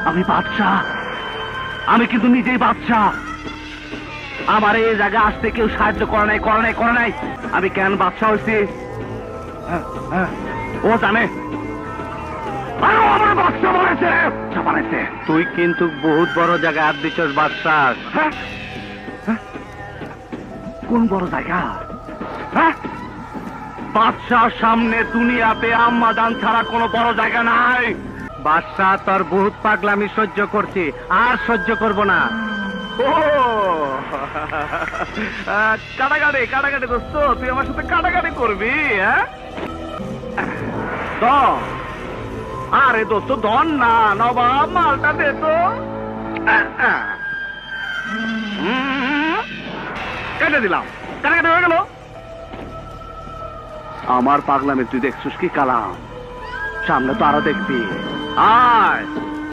আমি বাদশাহ, আমি কিন্তু নিজেই বাদশাহ। আমার এই জায়গায় আসতে কেউ সাহায্য করে নাই। আমি কেন বাদশাহ হয়েছি ও জানে। আমার বাদশাহ বানাইছে। তুই কিন্তু বহুত বড় জায়গায় হাত দিচ্ছস বাদশাহ। কোন বড় জায়গা? বাদশাহ সামনে দুনিয়াতে আম্মা জান ছাড়া কোনো বড় জায়গা নাই। বাদশাহ তোর বহুত পাগলামি সহ্য করছি, আর সহ্য করব না। ও কাটাকাটি দোস্ত, তুই আমার সাথে কাটাকাটি করবি? আরে দোস্ত ধন না, নবাব মালটা দে তো। কেটে দিলাম, কাটাকাটি হয়ে গেল। আমার পাগলামে তুই দেখছিস কি কালাম? সামনে তো আরো দেখবি। আয়